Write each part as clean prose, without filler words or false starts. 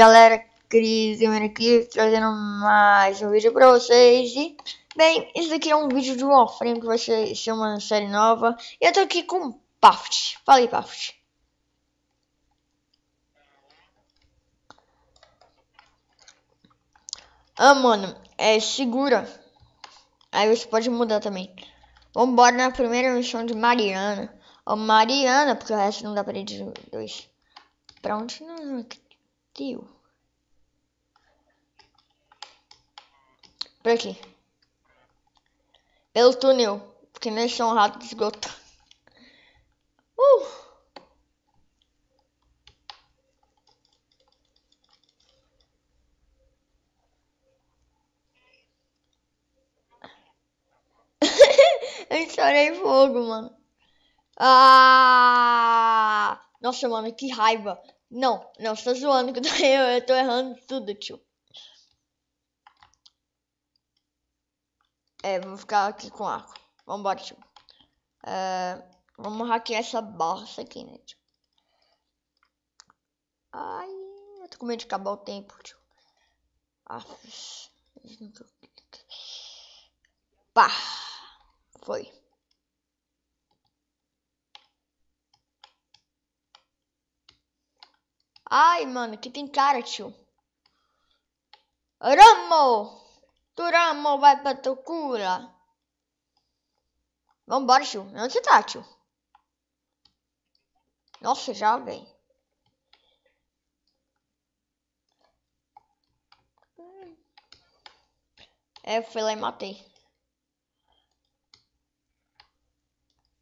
galera, Cris Gamer aqui, trazendo mais um vídeo pra vocês. E, bem, esse aqui é um vídeo de Warframe que vai ser uma série nova. E eu tô aqui com o Paft. Fala aí, Paft. Mano, segura. Aí você pode mudar também. Vambora na primeira missão de Mariana. Mariana, porque o resto não dá pra ir de dois. Pra onde não? Tio. Por aqui. Pelo túnel. Porque nós somos um rato de esgoto. Eu estourei fogo, mano. Nossa, mano, que raiva. Não, você tá zoando que eu tô errando tudo, tio. Vou ficar aqui com arco. Vambora, tio. Vamos hackear essa bosta aqui, né, tio? Ai, eu tô com medo de acabar o tempo, tio. Pá! Foi. Ai, mano, aqui tem cara, tio. Ramo! Turamo vai pra tua cura. Vambora, tio. Onde você tá, tio? Nossa, já, velho. Eu fui lá e matei.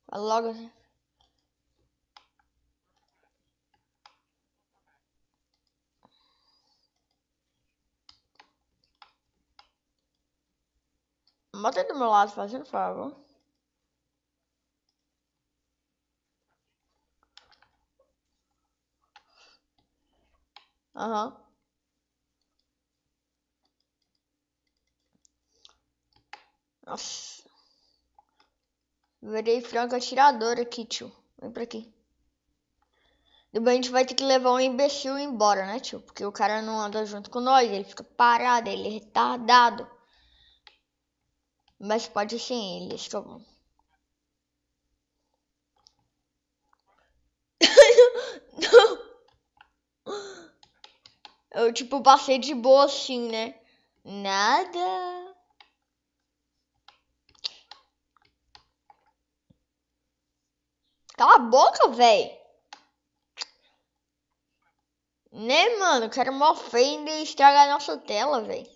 Vai logo. Bota aí do meu lado, fazendo favor. Aham. Nossa. Virei franco atirador aqui, tio. Vem pra aqui. Depois a gente vai ter que levar um imbecil embora, né, tio? Porque o cara não anda junto com nós. Ele fica parado, ele é retardado. Mas pode sim, ele escapou. Eu, tipo, passei de boa assim, né? Nada. Cala a boca, véi. Né, mano? O cara me ofende e estraga a nossa tela, véi.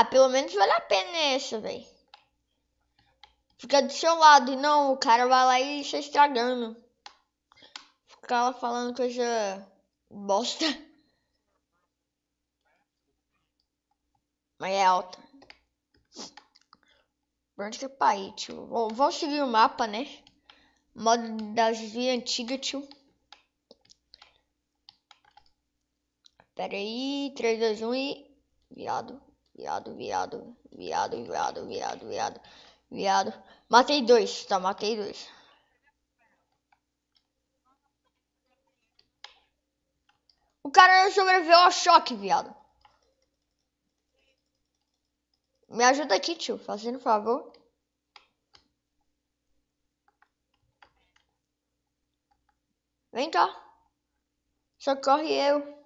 Pelo menos vale a pena essa, véi. Fica do seu lado e não, o cara vai lá e está estragando. Fica lá falando coisa bosta. Mas é alta. Por onde que é pra ir, tio? Vamos seguir o mapa, né? Modo das vias antigas, tio. Pera aí, 3, 2, 1 e... Viado. Matei dois, tá? Matei dois. O cara não sobreviveu ao choque, viado. Me ajuda aqui, tio, fazendo favor. Vem cá. Socorre eu.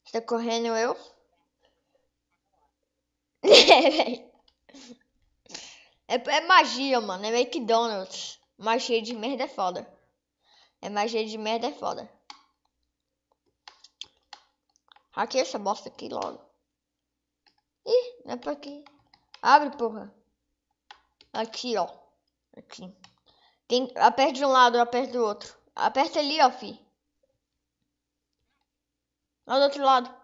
Você tá correndo eu? É magia, mano. É McDonald's. Magia de merda é foda. Magia de merda é foda. Hackeia essa bosta aqui logo. Ih, não é pra aqui. Abre, porra. Aqui, ó. Aqui. Aperta de um lado, aperta do outro. Aperta ali, ó, fi. Lá do outro lado.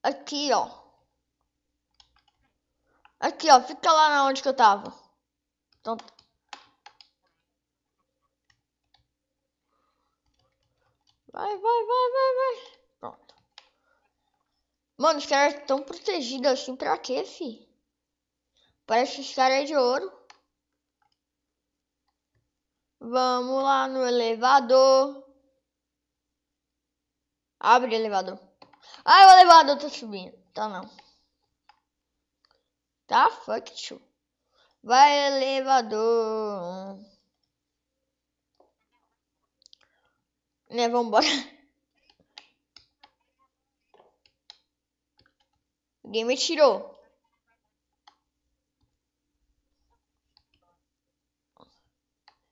Aqui, ó. Aqui, ó. Fica lá na onde que eu tava. Então... Vai. Pronto. Mano, os caras tão protegidos assim pra quê, fi? Parece que esse cara é de ouro. Vamos lá no elevador. Abre o elevador. Ah, o elevador tá subindo. Tá não. Tá, fuck, tio. Vai, elevador. Né, vambora. Ninguém me tirou.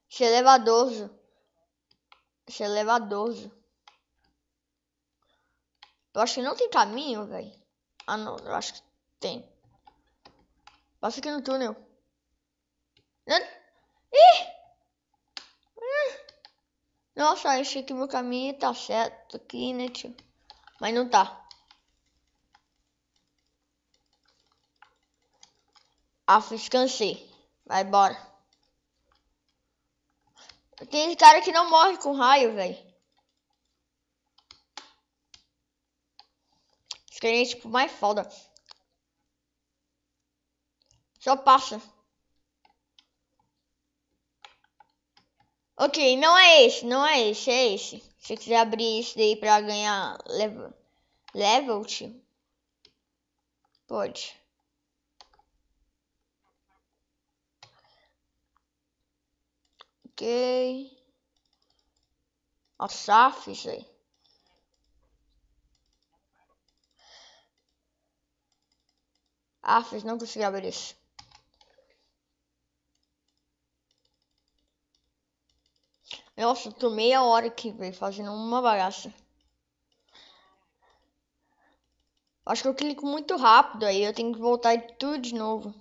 Esse elevadorzo. Esse elevadorzo. Eu acho que não tem caminho, velho. Ah, não. Eu acho que tem. Passa aqui no túnel. Ih! Nossa, achei que meu caminho tá certo aqui, né, tio? Mas não tá. Cansei. Vai, bora. Tem cara que não morre com raio, velho. Esse cara é tipo mais foda. Só passa. Ok, não é esse, não é esse, é esse. Se você quiser abrir esse daí pra ganhar level, tio. Pode. Ok. Nossa, isso aí. Fiz, não consegui abrir isso. Nossa, tô meia hora aqui, velho, fazendo uma bagaça. Acho que eu clico muito rápido aí, eu tenho que voltar tudo de novo.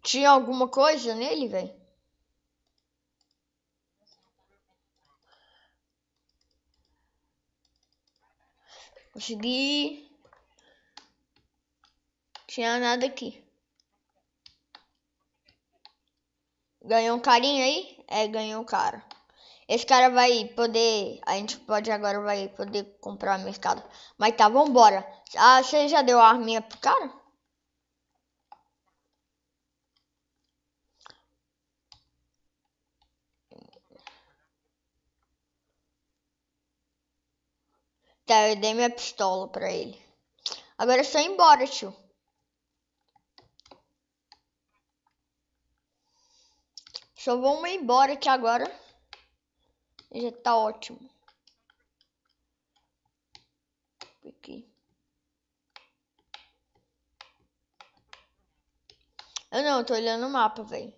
Tinha alguma coisa nele, velho? Consegui. Tinha nada aqui. Ganhou um carinha aí? É, ganhou um cara. Esse cara vai poder. A gente pode agora vai poder comprar no mercado. Mas tá, vambora. Ah, você já deu a arminha pro cara? Tá, eu dei minha pistola pra ele. Agora é só ir embora, tio. Só vamos embora aqui agora. Já tá ótimo. Aqui. Eu não, eu tô olhando o mapa, velho.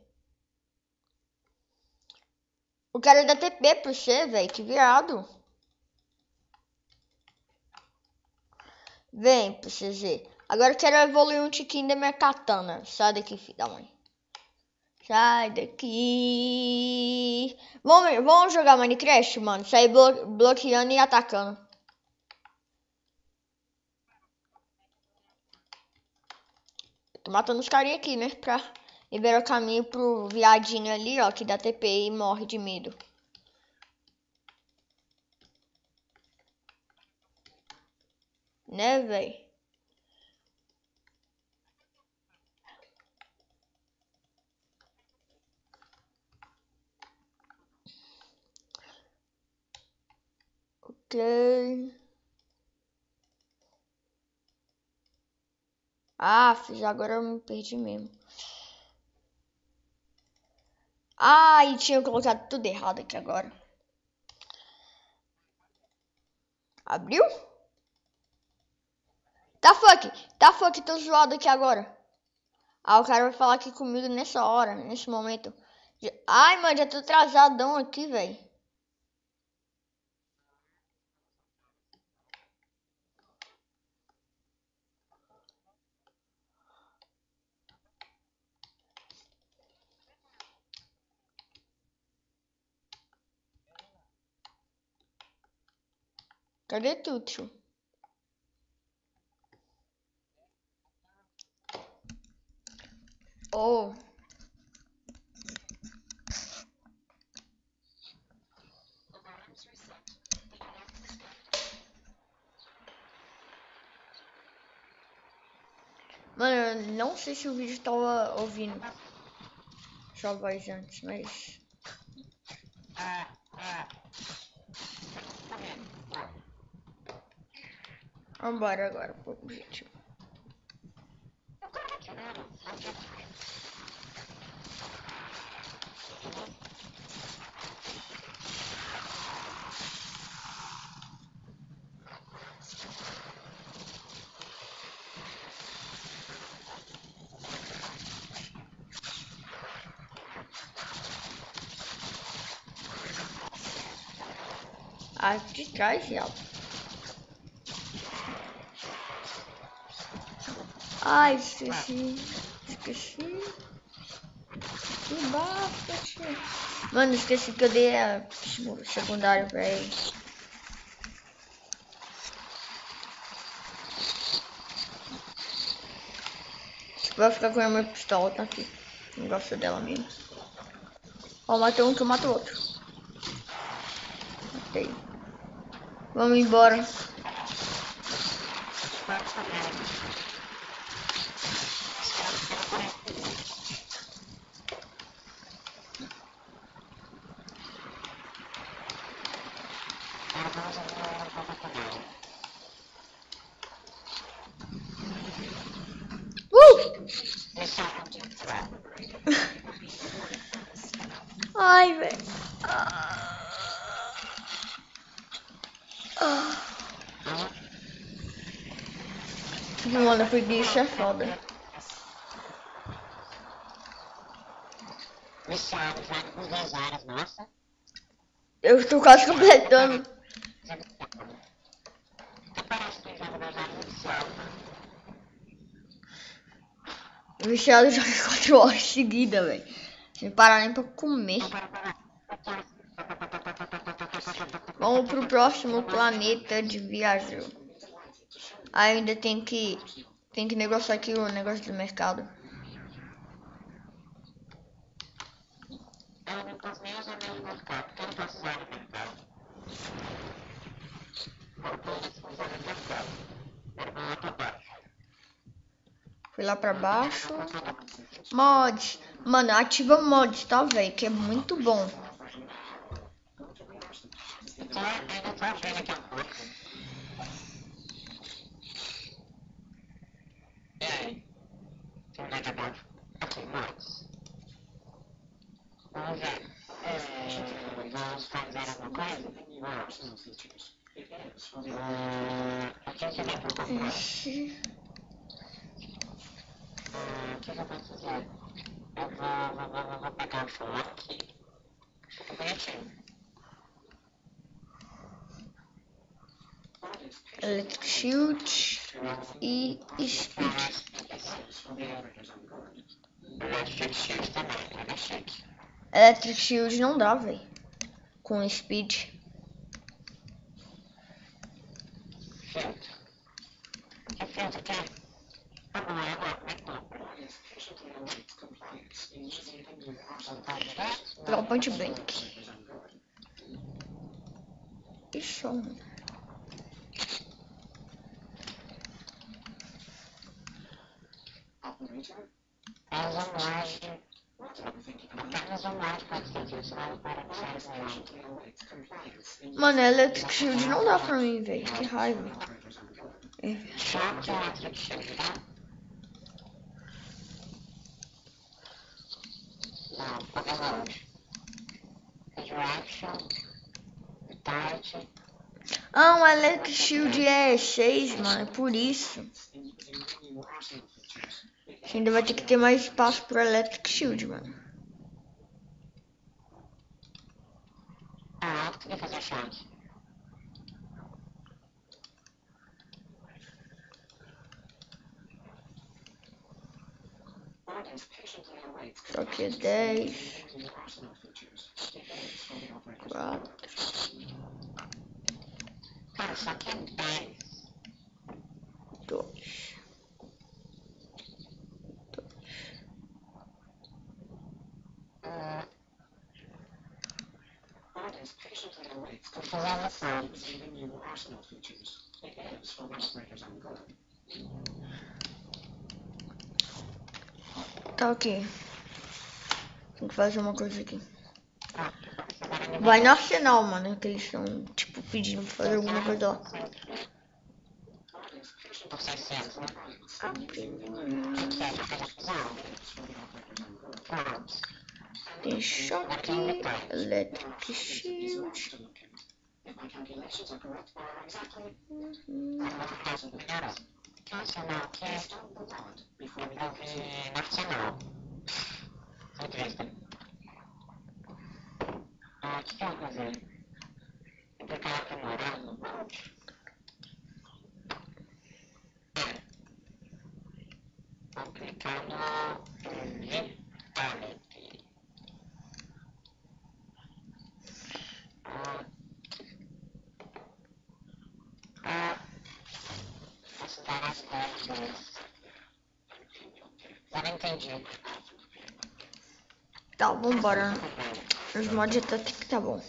O cara dá TP pra você, velho. Que viado. Vem pra você ver. Agora eu quero evoluir um tiquinho da minha katana. Sai daqui, filho da mãe. Sai daqui. Vamos jogar Minecraft, mano. Sair bloqueando e atacando. Tô matando os carinha aqui, né? Pra liberar o caminho pro viadinho ali, ó. Que dá TP e morre de medo. Né, véi? Ok. Fiz, agora eu me perdi mesmo. E tinha colocado tudo errado aqui agora. Abriu? Tá fuck, tô zoado aqui agora. O cara vai falar aqui comigo nessa hora, nesse momento. Ai, mano, já tô atrasadão aqui, velho. Cadê tu, tio? Oh. Mano, eu não sei se o vídeo tava ouvindo sua voz antes, mas... Vambora agora pro objetivo. Aqui de trás, já. Ai, esqueci. Que basta, tio. Mano, esqueci que eu dei a secundária pra ele. Vai ficar com a minha pistola, tá aqui. Não gosto dela mesmo. Ó, matei um que eu mato o outro. Matei. Vamos embora. Ai, velho. Mano, preguiça é foda. Eu estou quase completando. Viciado já 4 horas seguidas, velho. Sem parar nem pra comer. Vamos pro próximo planeta de viagem. Ainda tem que negociar aqui o negócio do mercado. Fui lá pra baixo. Mods. Mano, ativa mods, tá, velho? Que é muito bom. Vamos fazer alguma coisa? Ixi. O que eu posso fazer? Eu vou pegar o fone aqui. Fica bonitinho. Electric Shield e Speed. Electric Shield também, é chique. Electric Shield não dá, velho. Com Speed. Filtro. Que filtro que é? Pegar o Point Blank. Ixi, mano. Mano, Electric Shield não dá pra mim, velho. Que raiva. Choque Electric Shield, tá? Não, overload. Reaction. Vitality. Ah, o Electric Shield é 6, mano. É por isso. Você ainda vai ter que ter mais espaço pro Electric Shield, mano. Ah, tu quer fazer choque? Só que é 10. 4. Cara, só que é 10. 2. Vou fazer a lição. Tá ok. Tem que fazer uma coisa aqui. Vai no arsenal, mano, que eles estão, tipo, pedindo pra fazer alguma coisa lá. Por 600, né? Tem choque, electric shield. Arsenal aqui. Eu vi no arsenal. O que eu vou fazer? Eu vou pegar aqui morando. Vou clicar no Vitality. Posso dar as coisas. Agora entendi. Tá, vambora. Os mods até que tá bom.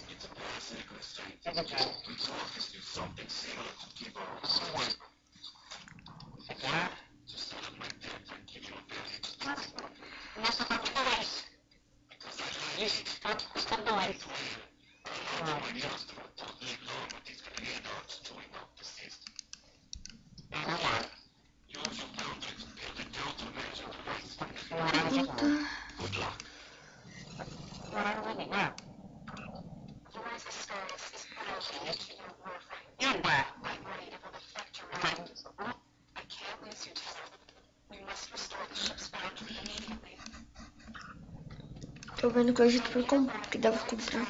Tô vendo que a gente vai comprar, que deve comprar.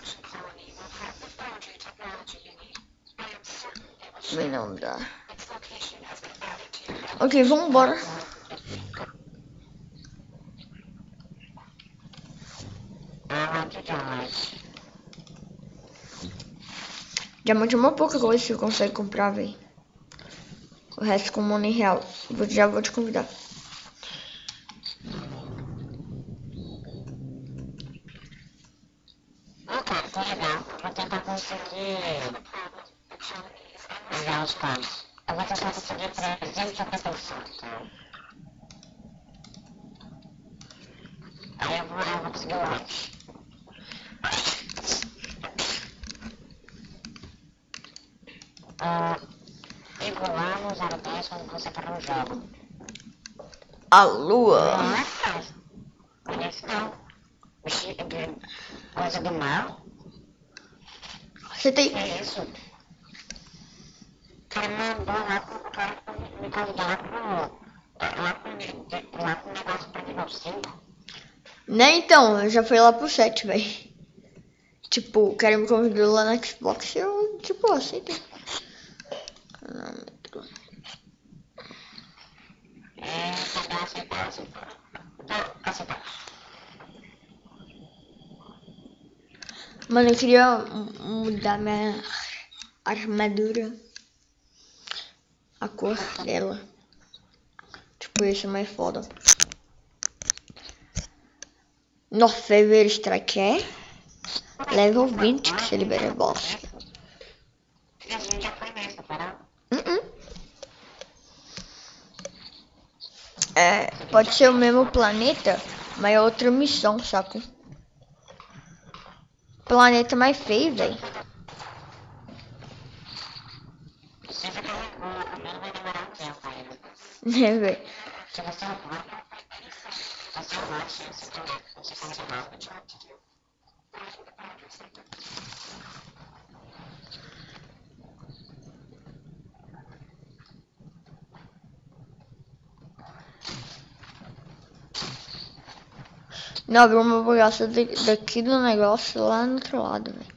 Também não dá. Ok, vambora. Diamante é uma pouca coisa que você consegue comprar, velho. O resto com money real. Já vou te convidar. Tá legal. Vou tentar conseguir usar os pontos. Eu vou tentar conseguir 375. Aí eu vou conseguir o lanche. E vou lá no 010 quando você tá no jogo. A lua. Não é fácil. Conhece não. Coisa do mal. Você tem... Que é isso? O cara mandou lá pro cara me convidar lá pro negócio pra nível 5. Né, então, eu já fui lá pro 7, velho. Tipo, o cara me convidou lá na Xbox e eu, tipo, aceitei. Cronômetro. Aceitar. Mano, eu queria mudar minha armadura. A cor dela. Tipo, isso é mais foda. Nossa, Fever Strike é level 20 que você libera boss. É, pode ser o mesmo planeta, mas é outra missão, saca? Planeta mais feio, velho. Né, velho? Não, abriu uma bagaça daqui do negócio lá no outro lado, velho.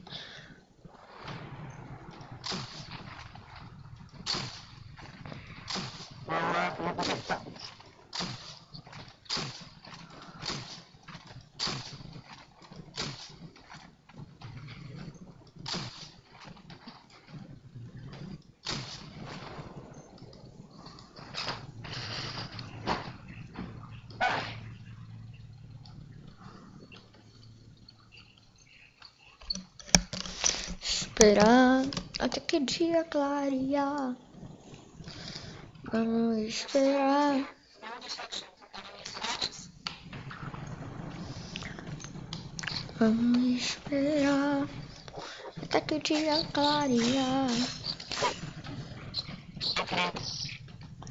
Esperar até que dia clarear. Vamos esperar. Vamos esperar até que o dia clarear.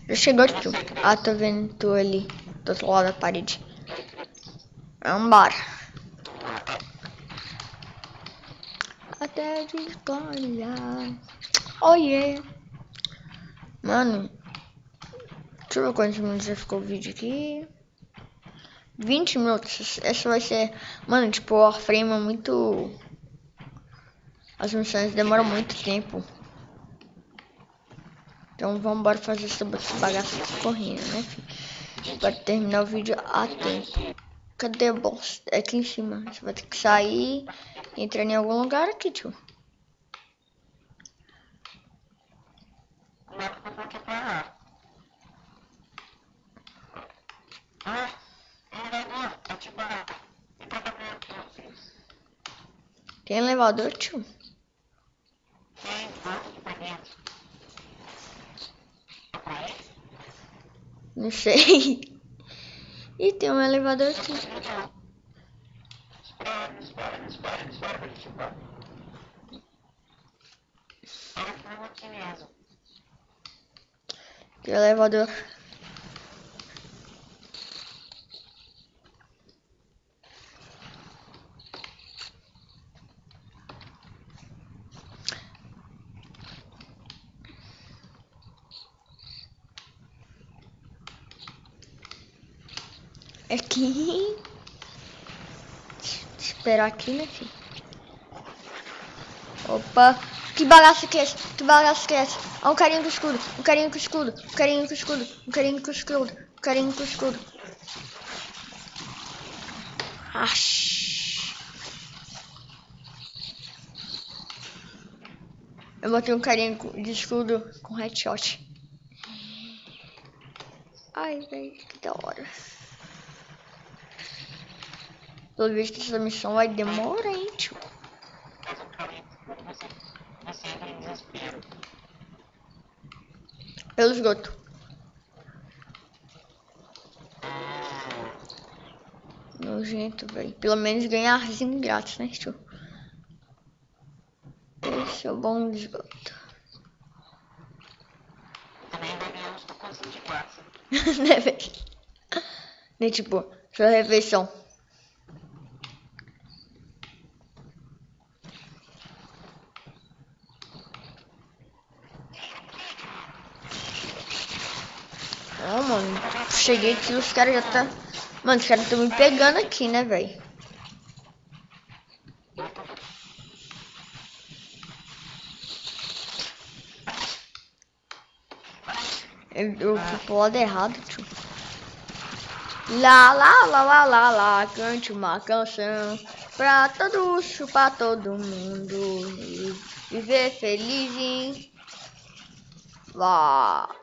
Já chegou, tio? Ah, tô vendo tu ali, do outro lado da parede. Vambora. Até desclarear. Oh yeah. Mano, deixa eu ver quantos minutos já ficou o vídeo aqui. 20 minutos. Essa vai ser... Mano, tipo, o Warframe é muito... As missões demoram muito tempo. Então vamos embora fazer essa bagaça correndo, né, filho? Para terminar o vídeo a tempo. Cadê o boss? É aqui em cima. Você vai ter que sair e entrar em algum lugar aqui, tio. Tem elevador, tio? Não sei. E tem um elevador aqui. Tem elevador. Aqui. Esperar aqui, né, filho? Opa. Que bagaço que é esse? Que bagaço que é esse? Ah, um carinho com escudo. Um carinho com escudo. Um carinho com escudo. Um carinho com escudo. Um carinho com escudo. Eu botei um carinho de escudo com headshot. Ai, velho, que da hora. Pelo visto, essa missão vai demorar, hein, tio? Pelo esgoto. Nojento, velho. Pelo menos ganharzinho grátis, né, tio? Esse é o bom do esgoto. Né, velho? Né, tipo, sua refeição. Ó, mano. Cheguei aqui, os caras já tá... Mano, os caras estão me pegando aqui, né, velho? Eu fui pro lado errado, tio. Lá, lá, lá, lá, lá, lá, cante uma canção pra todos, pra todo mundo e viver feliz em lá.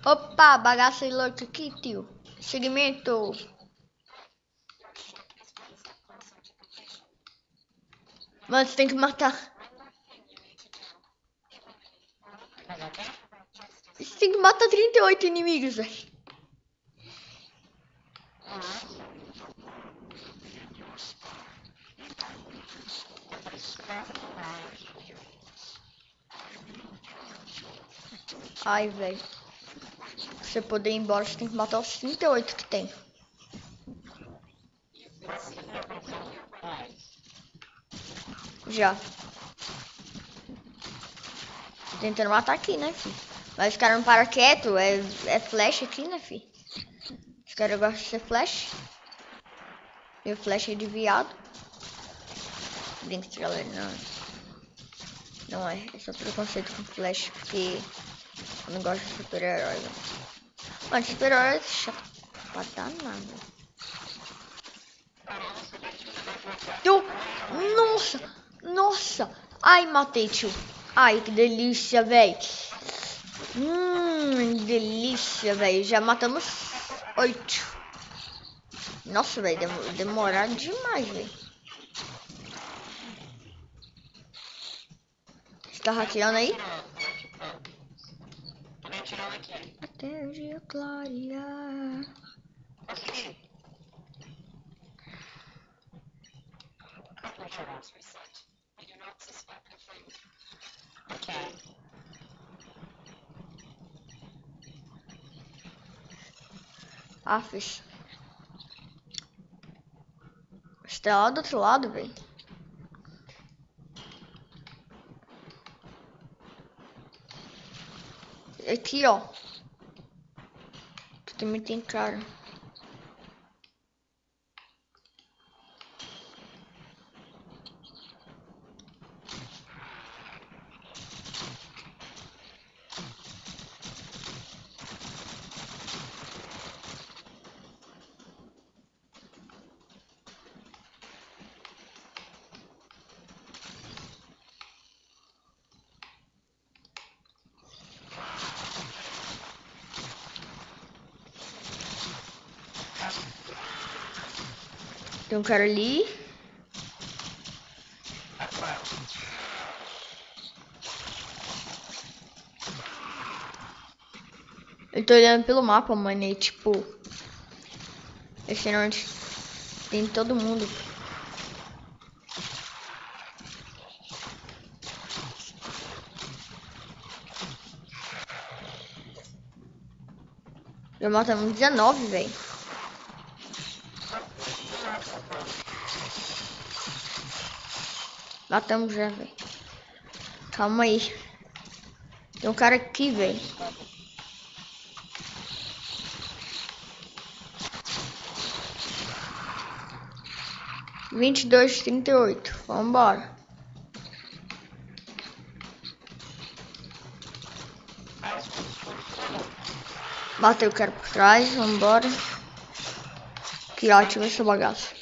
Opa, bagaça louca aqui, tio. Segmento. Mano, você tem que matar. Você tem que matar 38 inimigos, velho. Ai, velho. Pra você poder ir embora, você tem que matar os 38 que tem. Já. Tô tentando matar aqui, né, filho? Mas os caras não param quieto. É flash aqui, né, filho? Os caras gostam de ser flash. Meu flash é de viado. Brinks, galera, não é. É só preconceito com flash, porque eu não gosto de super-herói, velho. Mano, super-herói é chato pra danado. Nossa. Ai, matei, tio. Ai, que delícia, velho. Delícia, velho. Já matamos 8. Nossa, velho, demorar demais, velho. Você tá hackeando aí? Tô me atirando aqui. Até o dia clarear. Consegui. Calculations reset. I do not suspect a thing. Okay. Afis. Você tá lá do outro lado, velho. Aqui, ó. Tu também tem cara. Tem um cara ali. Eu tô olhando pelo mapa, mano, e tipo... Esse é onde tem todo mundo. Já matamos 19, velho. Matamos já, velho. Calma aí. Tem um cara aqui, velho. Vinte e dois, 38. Vambora. Bateu o cara por trás. Vambora. Que ótimo essa bagaça.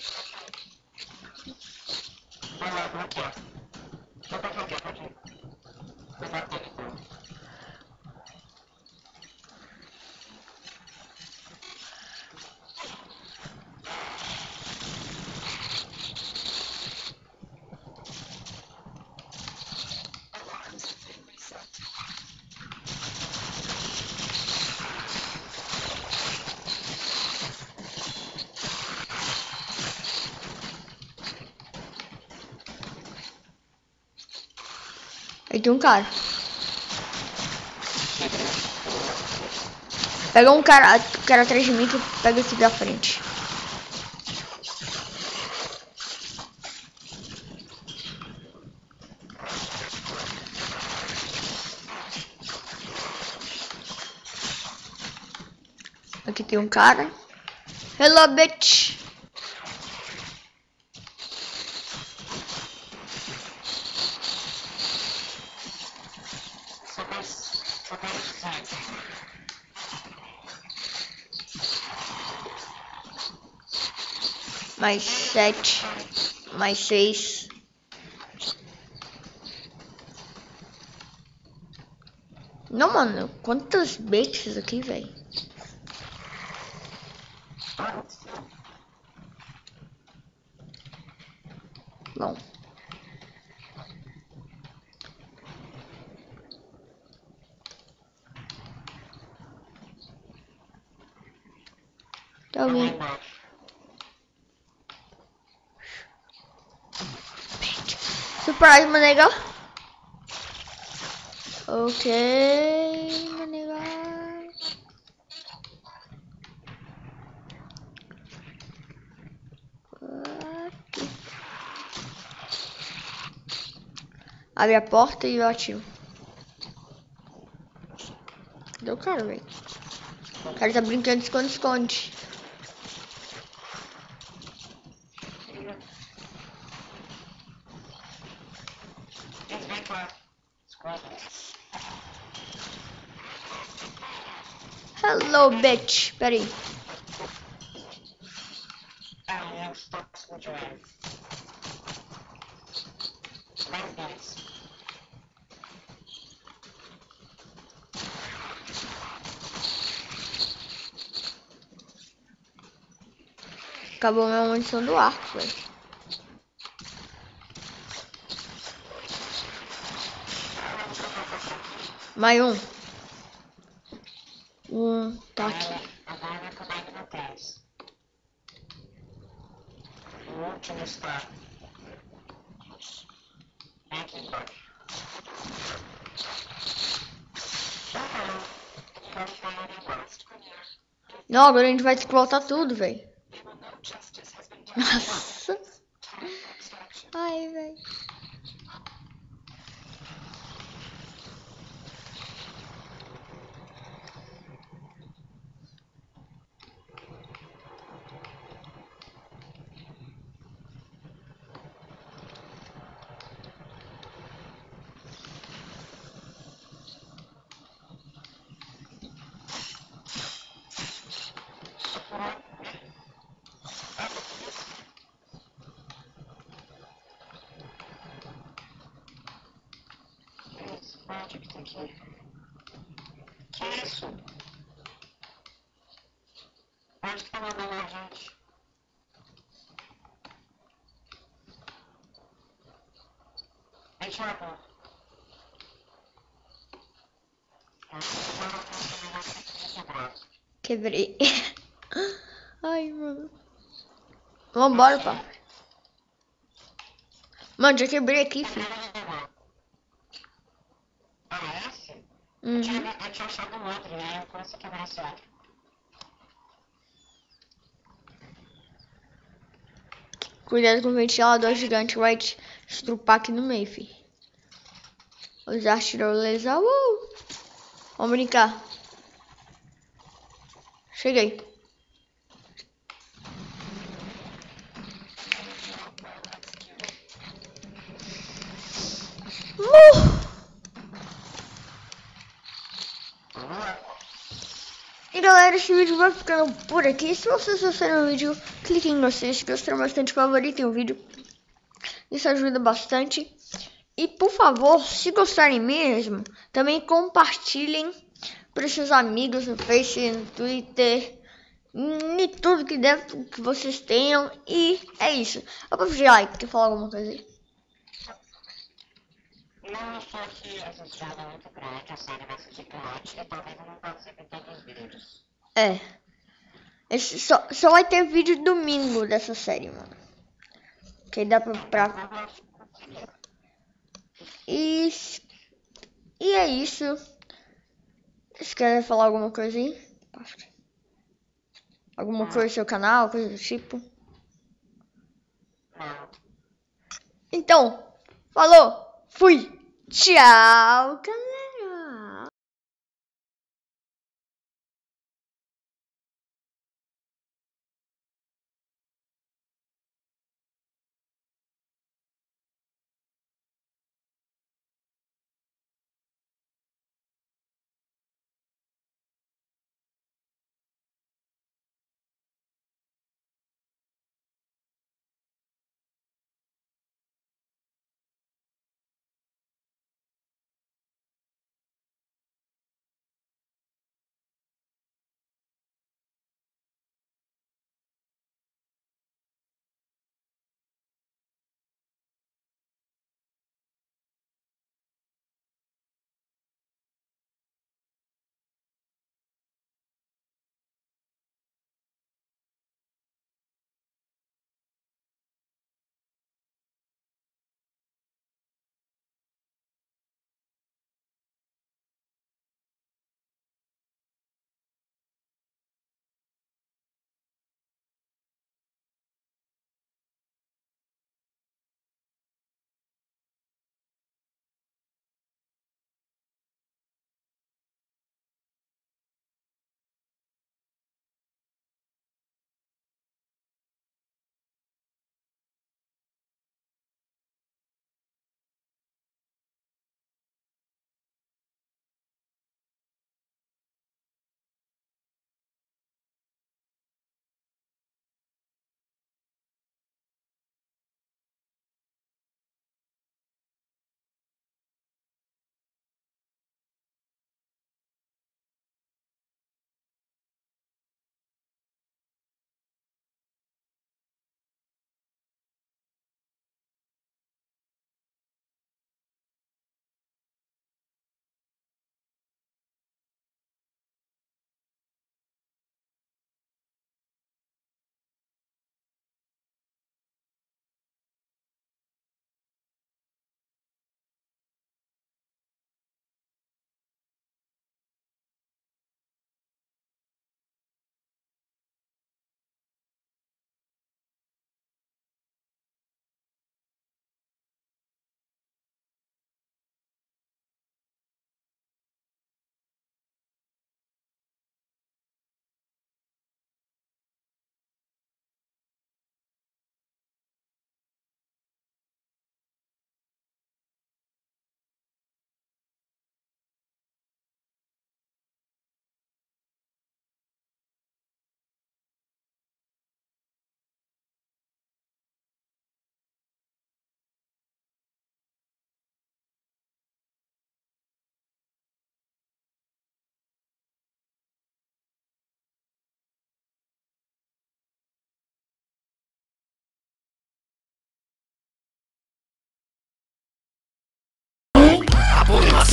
Aí tem um cara. Pega um cara atrás de mim que pega esse da frente. Aqui tem um cara. Hello, bitch. Mais 7. Mais 6. Não, mano. Quantas baits aqui, velho? Bom. Tá bem. Surprise, my nigga. Ok, my nigga. Abre a porta e eu atiro. Cadê o cara, velho? O cara tá brincando de esconde-esconde. Hello, bitch. Pera aí. Acabou minha munição do arco, velho. Mais um. Tá aqui. Agora vai acabar aqui atrás. O último está aqui embaixo. Não, agora a gente vai ter que voltar tudo, velho. Nossa. Ai, velho. Onde que tem que ir? Que isso? Onde que tá mandando a gente? Aí, Thiago. Quebrei. Ai, mano. Vambora, pá. Mano, já quebrei aqui, filho. Ah, esse? Uhum. Eu tinha achado um outro, né? Eu consegui quebrar esse outro. Cuidado com o ventilador gigante que vai te estrupar aqui no meio, filho. Usar tirolesa. Vamos brincar. Cheguei. E galera, esse vídeo vai ficando por aqui. Se vocês gostaram do vídeo, clique em gostei. Se gostaram bastante, favoritem o vídeo. Isso ajuda bastante. E por favor, se gostarem mesmo, também compartilhem para seus amigos no Face, no Twitter, em tudo que deve que vocês tenham. E é isso. Vou pedir like, quer falar alguma coisa aí? Não, só que essa estrada é muito grande, a série vai ser gigante e talvez eu não participe de todos os vídeos. É. Esse só vai ter vídeo domingo dessa série, mano. Que aí dá pra... E é isso. Vocês querem falar alguma coisa aí? Alguma coisa no seu canal, coisa do tipo? Não. Então, falou, fui, tchau, galera.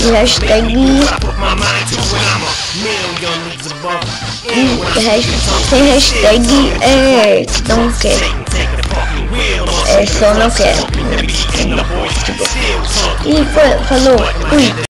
E hashtag. Sem hashtag não quero. Só não quero. E falou, fui.